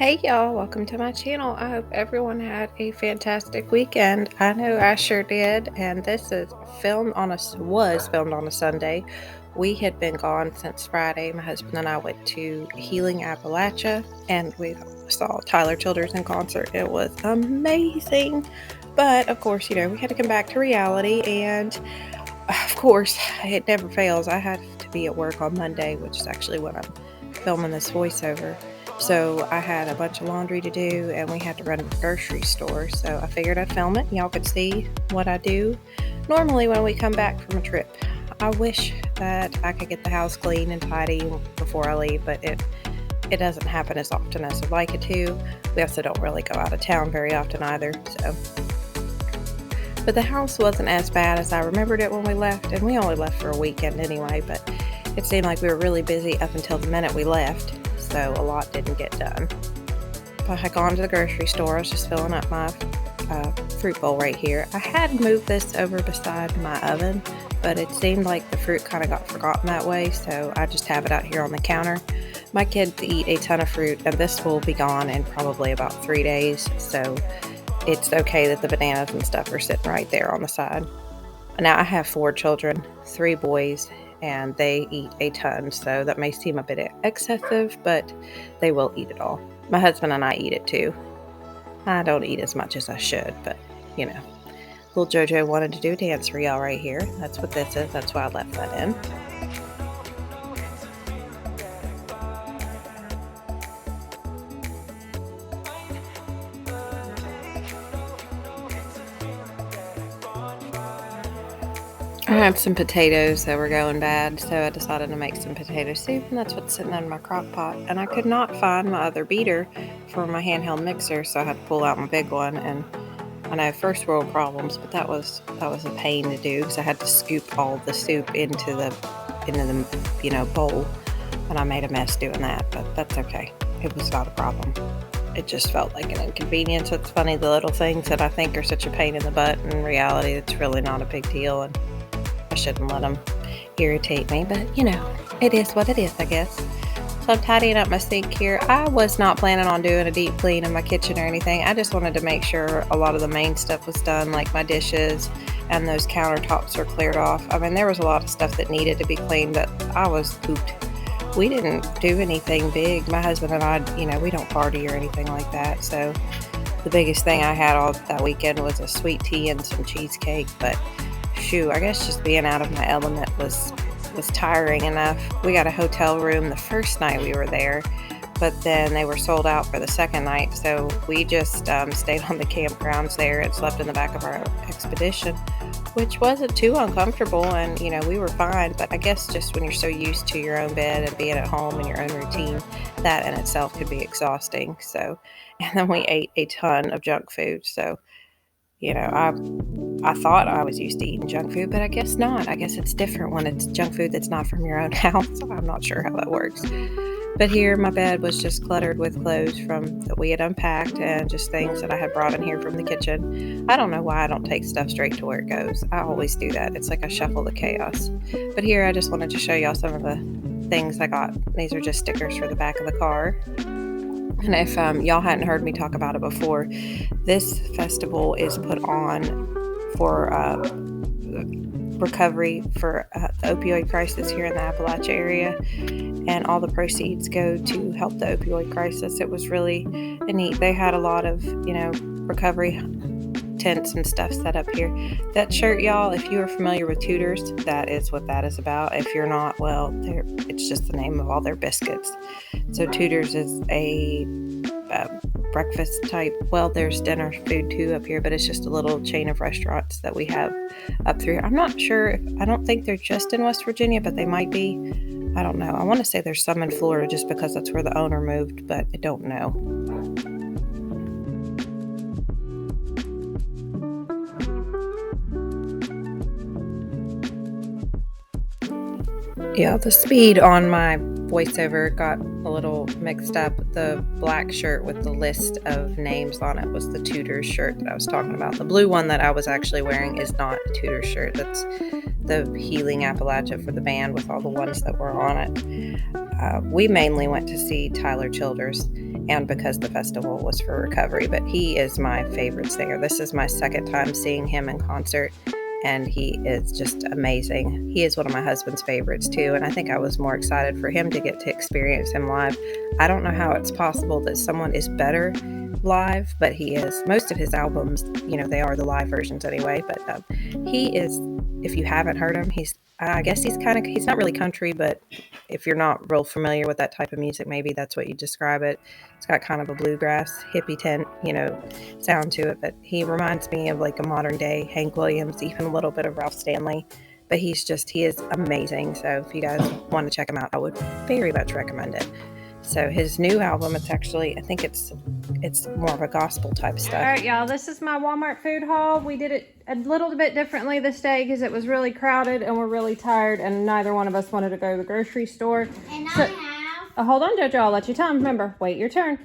Hey y'all, welcome to my channel. I hope everyone had a fantastic weekend. I know I sure did, and this is was filmed on a Sunday. We had been gone since Friday. My husband and I went to Healing Appalachia, and we saw Tyler Childers in concert. It was amazing, but of course, we had to come back to reality, and of course, it never fails. I had to be at work on Monday, which is actually when I'm filming this voiceover. So I had a bunch of laundry to do, and we had to run to the grocery store. So I figured I'd film it. Y'all could see what I do normally when we come back from a trip. I wish that I could get the house clean and tidy before I leave, but it doesn't happen as often as I'd like it to. We also don't really go out of town very often either. But the house wasn't as bad as I remembered it when we left, and we only left for a weekend anyway, but it seemed like we were really busy up until the minute we left, so a lot didn't get done. I had gone to the grocery store. I was just filling up my fruit bowl right here. I had moved this over beside my oven, but it seemed like the fruit kind of got forgotten that way, so I just have it out here on the counter. My kids eat a ton of fruit, and this will be gone in probably about 3 days, so it's okay that the bananas and stuff are sitting right there on the side. Now I have 4 children, 3 boys, and they eat a ton, so that may seem a bit excessive, but they will eat it all. My husband and I eat it too. I don't eat as much as I should, but little JoJo wanted to do a dance for y'all right here. That's what this is. That's why I left that in. I had some potatoes that were going bad, so I decided to make some potato soup, and that's what's sitting in my crock pot. And I could not find my other beater for my handheld mixer, so I had to pull out my big one. And I know first world problems, but that was a pain to do because I had to scoop all the soup into the bowl, and I made a mess doing that. But that's okay. It was not a problem. It just felt like an inconvenience. It's funny, the little things that I think are such a pain in the butt, in reality, it's really not a big deal. And I shouldn't let them irritate me, but it is what it is, I guess. So I'm tidying up my sink here. I was not planning on doing a deep clean in my kitchen or anything. I just wanted to make sure a lot of the main stuff was done, like my dishes and those countertops were cleared off. I mean, there was a lot of stuff that needed to be cleaned, but I was pooped. We didn't do anything big. My husband and I, we don't party or anything like that. So the biggest thing I had all that weekend was a sweet tea and some cheesecake, but I guess just being out of my element was tiring enough. We got a hotel room the first night we were there, but then they were sold out for the second night, so we just stayed on the campgrounds there and slept in the back of our expedition, which wasn't too uncomfortable, and we were fine. But I guess just when you're so used to your own bed and being at home and your own routine, that in itself could be exhausting. So, and then we ate a ton of junk food, so I thought I was used to eating junk food, but I guess not. I guess it's different when it's junk food that's not from your own house. I'm not sure how that works. But here, my bed was just cluttered with clothes that we had unpacked and just things that I had brought in here from the kitchen. I don't know why I don't take stuff straight to where it goes. I always do that. It's like I shuffle the chaos. But here, I just wanted to show y'all some of the things I got. These are just stickers for the back of the car. And if y'all hadn't heard me talk about it before, this festival is put on for recovery for the opioid crisis here in the Appalachia area, and all the proceeds go to help the opioid crisis. It was really neat. They had a lot of recovery tents and stuff set up here. That shirt, y'all, if you are familiar with Tudors, that is what that is about. If you're not, well, it's just the name of all their biscuits. So Tudors is a breakfast type, well, there's dinner food too up here, but it's just a little chain of restaurants that we have up through. I'm not sure, I don't think they're just in West Virginia, but they might be. I don't know. I want to say there's some in Florida just because that's where the owner moved, but I don't know. Yeah, the speed on my voiceover got a little mixed up. The black shirt with the list of names on it was the Tudors shirt that I was talking about. The blue one that I was actually wearing is not a Tudors shirt. That's the Healing Appalachia for the band with all the ones that were on it. We mainly went to see Tyler Childers, and because the festival was for recovery, but he is my favorite singer. This is my second time seeing him in concert, and he is just amazing. He is one of my husband's favorites too, and I think I was more excited for him to get to experience him live. I don't know how it's possible that someone is better live, but he is. Most of his albums, they are the live versions anyway, but he is, if you haven't heard him, I guess he's not really country, but if you're not real familiar with that type of music, maybe that's what you describe it. It's got kind of a bluegrass, hippie tent, sound to it, but he reminds me of like a modern day Hank Williams, even a little bit of Ralph Stanley, but he is amazing. So if you guys want to check him out, I would very much recommend it. So his new album, I think it's more of a gospel type stuff. All right, y'all, this is my Walmart food haul. We did it a little bit differently this day because it was really crowded and we're really tired, and neither one of us wanted to go to the grocery store. And so, I have. Hold on, Jojo, I'll let you tell them. Remember, wait your turn.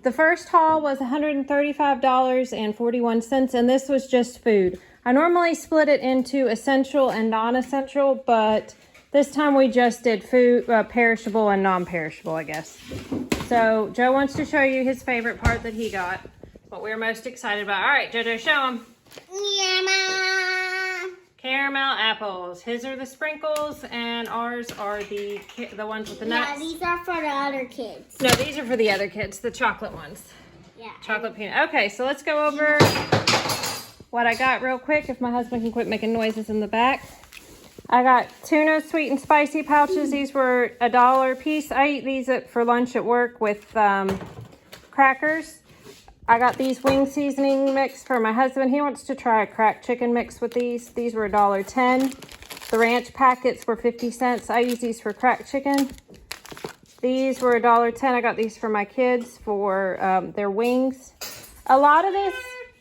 The first haul was $135.41, and this was just food. I normally split it into essential and non-essential, but this time we just did food, perishable and non-perishable, I guess. So Joe wants to show you his favorite part that he got, what we're most excited about. All right, Jojo, show him. Yumma. Caramel apples. His are the sprinkles, and ours are the ones with the nuts. Yeah, these are for the other kids. No, these are for the other kids, the chocolate ones. Yeah. Chocolate peanut. Okay, so let's go over what I got real quick, if my husband can quit making noises in the back. I got tuna sweet and spicy pouches. These were $1 a piece. I eat these for lunch at work with crackers. I got these wing seasoning mix for my husband. He wants to try a cracked chicken mix with these. These were $1.10. The ranch packets were 50 cents. I use these for cracked chicken. These were $1.10. I got these for my kids for their wings. A lot of this,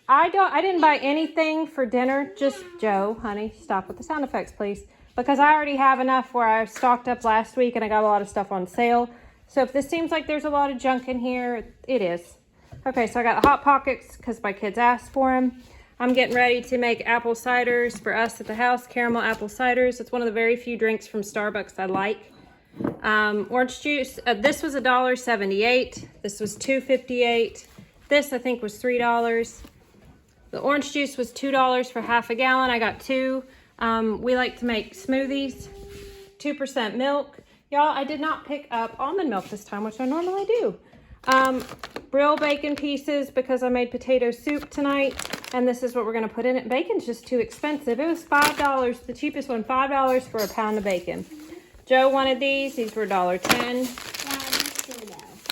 I didn't buy anything for dinner. Just Joe, honey, stop with the sound effects, please. Because I already have enough where I stocked up last week and I got a lot of stuff on sale. So if this seems like there's a lot of junk in here, it is. Okay, so I got Hot Pockets because my kids asked for them. I'm getting ready to make apple ciders for us at the house, caramel apple ciders. It's one of the very few drinks from Starbucks I like. Orange juice, this was $1.78. This was $2.58. This I think was $3. The orange juice was $2 for half a gallon. I got 2. We like to make smoothies. 2% milk. Y'all, I did not pick up almond milk this time, which I normally do. Real bacon pieces because I made potato soup tonight, and this is what we're going to put in it. Bacon's just too expensive. It was $5, the cheapest one, $5 for a pound of bacon. Joe wanted these. These were $1.10.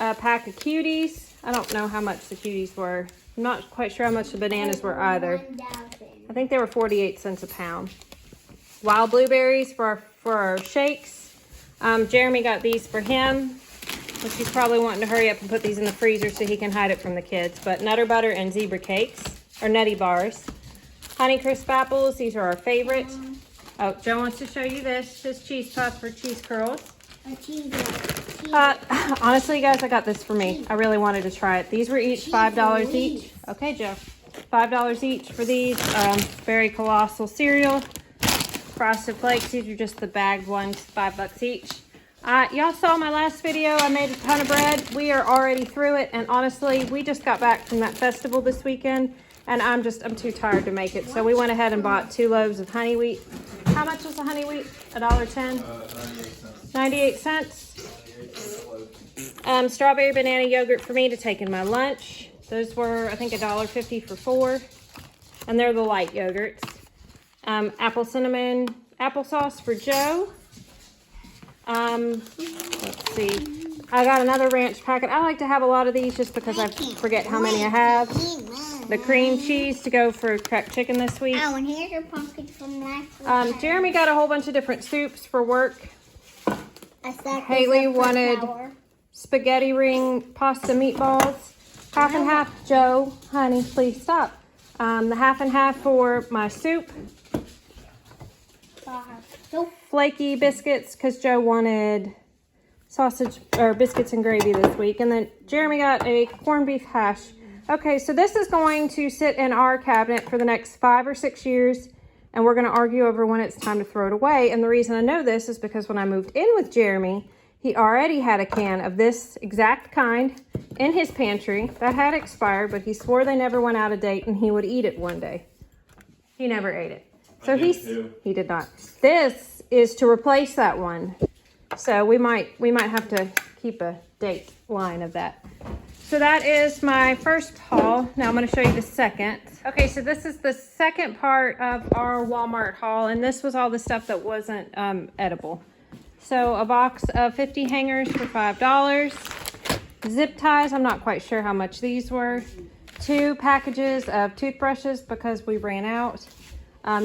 A pack of cuties. I don't know how much the cuties were. I'm not quite sure how much the bananas were either. I think they were 48 cents a pound. Wild blueberries for our shakes. Jeremy got these for him, which he's probably wanting to hurry up and put these in the freezer so he can hide it from the kids. But Nutter Butter and Zebra Cakes, or Nutty Bars. Honeycrisp apples, these are our favorite. Oh, Joe wants to show you this. This cheese puff for cheese curls. Honestly, guys, I got this for me. I really wanted to try it. These were each $5 each. Okay, Joe. $5 each for these. Very Colossal cereal. Frosted Flakes. These are just the bagged ones. $5 each. Y'all saw my last video. I made a ton of bread. We are already through it. And honestly, we just got back from that festival this weekend. And I'm too tired to make it. So we went ahead and bought 2 loaves of honey wheat. How much was the honey wheat? $1.10? 98 cents. Strawberry banana yogurt for me to take in my lunch. Those were, I think, $1.50 for 4. And they're the light yogurts. Apple cinnamon applesauce for Joe. Let's see. I got another ranch packet. I like to have a lot of these just because I forget how many I have. The cream cheese to go for cracked chicken this week. Oh, and here's your pumpkin from last week. Jeremy got a whole bunch of different soups for work. Haley wanted spaghetti ring pasta meatballs. Half and half. Joe, honey, please stop. The half and half for my soup. Flaky biscuits because Joe wanted sausage or biscuits and gravy this week. And then Jeremy got a corned beef hash. Okay, so this is going to sit in our cabinet for the next 5 or 6 years. and we're going to argue over when it's time to throw it away. And the reason I know this is because when I moved in with Jeremy, he already had a can of this exact kind in his pantry that had expired, but he swore they never went out of date and he would eat it one day. He never ate it. So he did not. This is to replace that one. So we might have to keep a date line of that. So that is my first haul. Now I'm going to show you the second. Okay, so this is the second part of our Walmart haul, and this was all the stuff that wasn't edible. So a box of 50 hangers for $5. Zip ties, I'm not quite sure how much these were. 2 packages of toothbrushes because we ran out.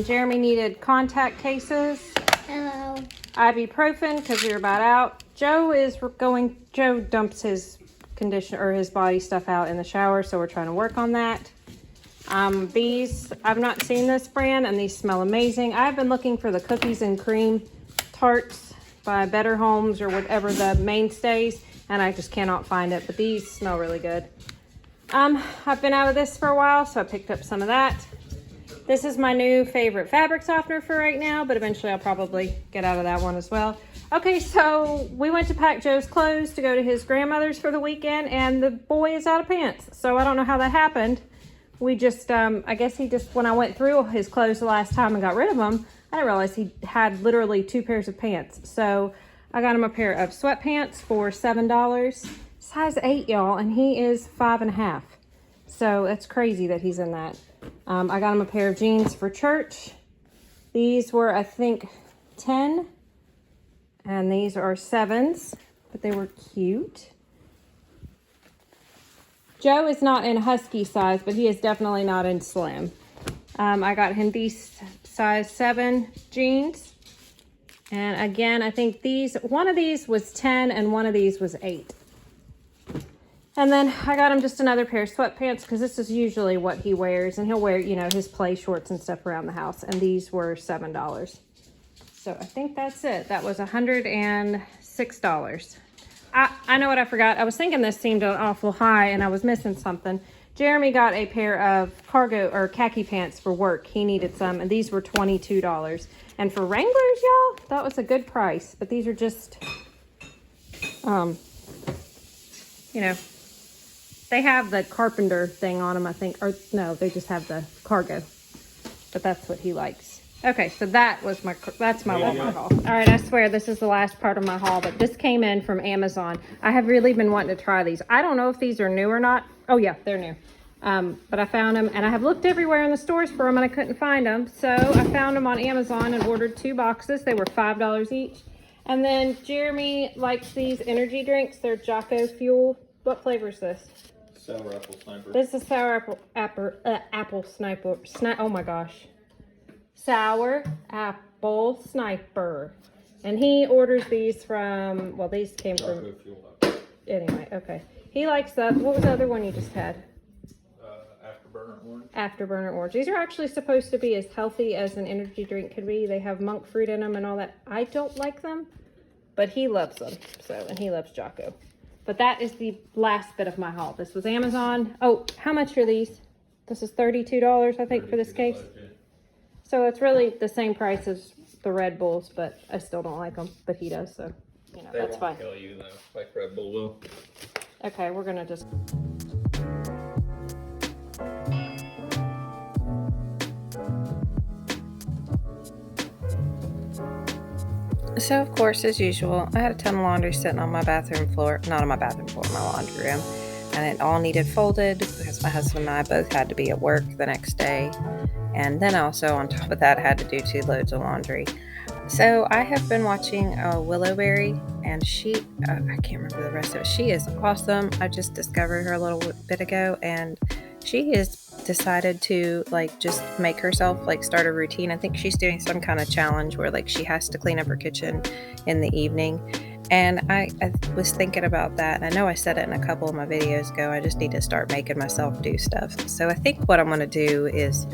Jeremy needed contact cases. Hello. Ibuprofen because we were about out. Joe dumps his conditioner or his body stuff out in the shower, so we're trying to work on that. These, I've not seen this brand, and these smell amazing. I've been looking for the cookies and cream tarts by Better Homes or whatever the mainstays, and I just cannot find it, but these smell really good. I've been out of this for a while, so I picked up some of that. This is my new favorite fabric softener for right now, but eventually I'll probably get out of that one as well. Okay, so we went to pack Joe's clothes to go to his grandmother's for the weekend, and the boy is out of pants. So I don't know how that happened. We just, I guess when I went through his clothes the last time and got rid of them, I didn't realize he had literally 2 pairs of pants. So I got him a pair of sweatpants for $7. Size 8, y'all, and he is 5.5. So it's crazy that he's in that. I got him a pair of jeans for church. These were, I think, 10. And these are 7s, but they were cute. Joe is not in husky size, but he is definitely not in slim. I got him these size 7 jeans. And again, I think one of these was 10 and one of these was 8. And then I got him just another pair of sweatpants because this is usually what he wears. And he'll wear, his play shorts and stuff around the house. And these were $7. So I think that's it. That was $106. I know what I forgot. I was thinking this seemed an awful high and I was missing something. Jeremy got a pair of cargo or khaki pants for work. He needed some, and these were $22. And for Wranglers, y'all, that was a good price. But these are just, they have the carpenter thing on them, I think. Or no, they just have the cargo. But that's what he likes. Okay, so that's my Walmart haul. All right, I swear this is the last part of my haul, but this came in from Amazon. I have really been wanting to try these. I don't know if these are new or not. Oh yeah, they're new. But I found them, and I have looked everywhere in the stores for them, and I couldn't find them. So I found them on Amazon and ordered 2 boxes. They were $5 each. And then Jeremy likes these energy drinks. They're Jocko Fuel. What flavor is this? Sour apple sniper. This is sour apple sniper. Oh my gosh. Sour apple sniper. And he orders these from, well, these came from, anyway, okay. He likes that. What was the other one you just had? Afterburner orange. Afterburner orange. These are actually supposed to be as healthy as an energy drink could be. They have monk fruit in them and all that. I don't like them, but he loves them. So, and he loves Jocko. But that is the last bit of my haul. This was Amazon. Oh, how much are these? This is $32, I think, for this case. So it's really the same price as the Red Bulls, but I still don't like them. But he does, so that's fine. They won't kill you though, like Red Bull will. Okay, we're gonna just. So, of course, as usual, I had a ton of laundry sitting on my bathroom floor. Not on my bathroom floor, my laundry room. And it all needed folded because my husband and I both had to be at work the next day. And then also, on top of that, had to do 2 loads of laundry. So, I have been watching Willowberry, and she, I can't remember the rest of it. She is awesome. I just discovered her a little bit ago, and she has decided to just make herself start a routine. I think she's doing some kind of challenge where she has to clean up her kitchen in the evening, And I was thinking about that. And I know I said it in a couple of my videos ago. I just need to start making myself do stuff. So I think what I'm going to do is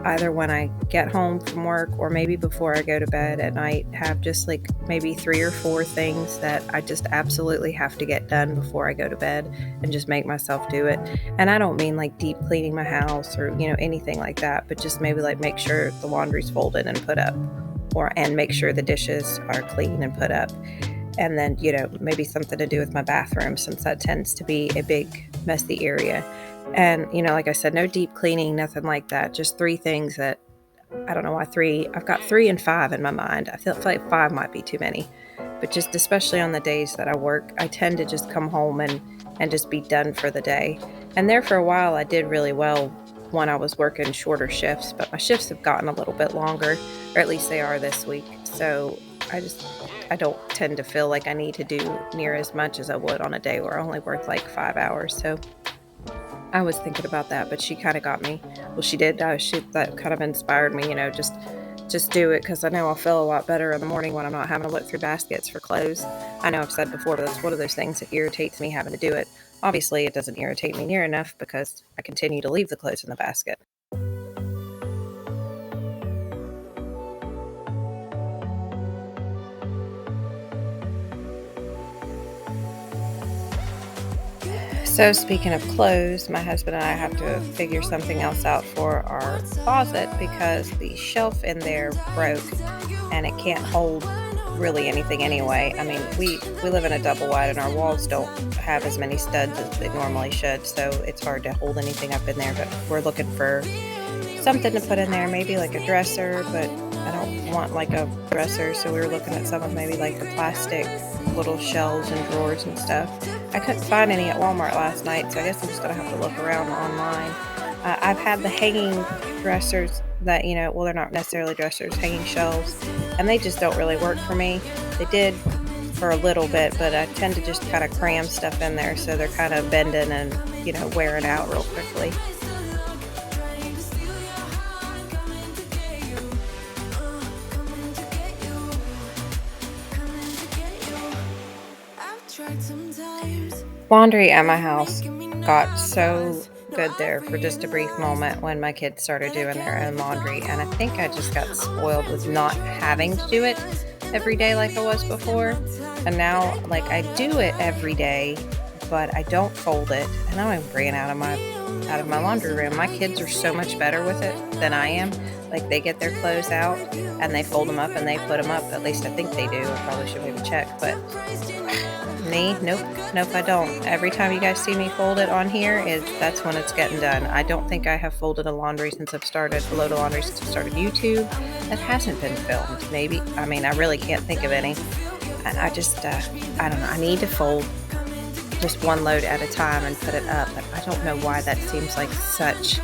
either when I get home from work or maybe before I go to bed at night, have just like maybe 3 or 4 things that I just absolutely have to get done before I go to bed and just make myself do it. And I don't mean like deep cleaning my house or, anything like that, but just maybe like make sure the laundry's folded and put up and make sure the dishes are clean and put up. And then, maybe something to do with my bathroom since that tends to be a big messy area. And, like I said, no deep cleaning, nothing like that. Just 3 things that, I don't know why 3. I've got 3 and 5 in my mind. I feel like 5 might be too many. But just especially on the days that I work, I tend to just come home and just be done for the day. And there for a while, I did really well when I was working shorter shifts. But my shifts have gotten a little bit longer, or at least they are this week. So I don't tend to feel like I need to do near as much as I would on a day where I only work like 5 hours. So I was thinking about that, but she kind of got me. Well, she did. That kind of inspired me, just do it because I know I'll feel a lot better in the morning when I'm not having to look through baskets for clothes. I know I've said before, but that's one of those things that irritates me having to do it. Obviously, it doesn't irritate me near enough because I continue to leave the clothes in the basket. So speaking of clothes, my husband and I have to figure something else out for our closet because the shelf in there broke and it can't hold really anything anyway. I mean, we live in a double wide and our walls don't have as many studs as they normally should, so it's hard to hold anything up in there, but we're looking for something to put in there, maybe like a dresser, but I don't want like a dresser, so we were looking at some of maybe like the plastic little shelves and drawers and stuff. I couldn't find any at Walmart last night, so I guess I'm just going to have to look around online. I've had the hanging dressers that, they're not necessarily dressers, hanging shelves, and they just don't really work for me. They did for a little bit, but I tend to just kind of cram stuff in there, so they're kind of bending and, wearing out real quickly. Laundry at my house got so good there for just a brief moment when my kids started doing their own laundry, and I think I just got spoiled with not having to do it every day like I was before. And now, like, I do it every day, but I don't fold it, and now I'm bringing out of my laundry room. My kids are so much better with it than I am. Like, they get their clothes out and they fold them up and they put them up. At least I think they do. I probably should maybe check, but me, nope, I don't. Every time you guys see me fold it on here, that's when it's getting done. I don't think I have folded a laundry since I've started YouTube. That hasn't been filmed. Maybe, I really can't think of any. And I just, I don't know. I need to fold just one load at a time and put it up. But I don't know why that seems like such,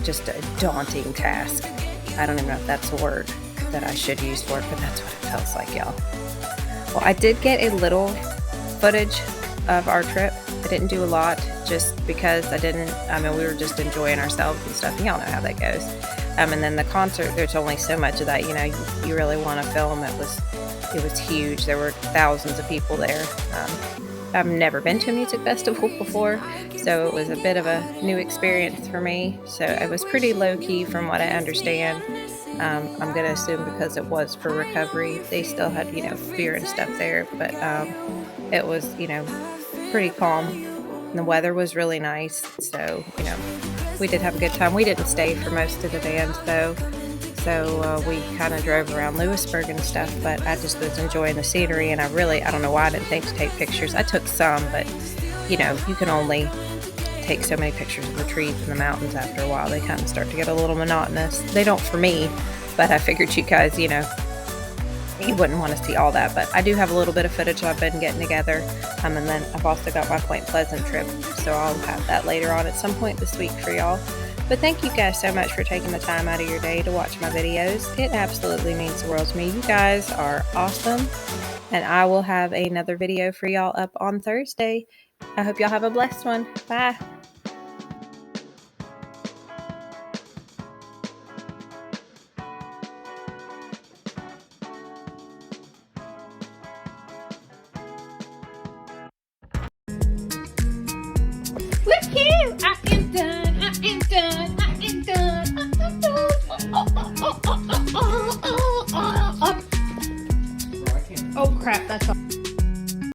just a daunting task. I don't even know if that's a word that I should use for it, but that's what it feels like, y'all. Well, I did get a little footage of our trip. I didn't do a lot just because we were just enjoying ourselves and stuff. Y'all know how that goes. And then the concert, there's only so much of that, you really want to film. It was huge. There were thousands of people there. I've never been to a music festival before, so it was a bit of a new experience for me. So it was pretty low-key from what I understand. I'm going to assume because it was for recovery, they still had, beer and stuff there, but it was, pretty calm. And the weather was really nice, so, we did have a good time. We didn't stay for most of the band, though, so we kind of drove around Lewisburg and stuff, but I just was enjoying the scenery, and I don't know why I didn't think to take pictures. I took some, but, you can only take so many pictures of the trees and the mountains after a while. They kind of start to get a little monotonous. They don't for me, but I figured you guys, you wouldn't want to see all that. But I do have a little bit of footage I've been getting together. And then I've also got my Point Pleasant trip, so I'll have that later on at some point this week for y'all. But thank you guys so much for taking the time out of your day to watch my videos. It absolutely means the world to me. You guys are awesome. And I will have another video for y'all up on Thursday. I hope y'all have a blessed one. Bye. Oh crap, that's all.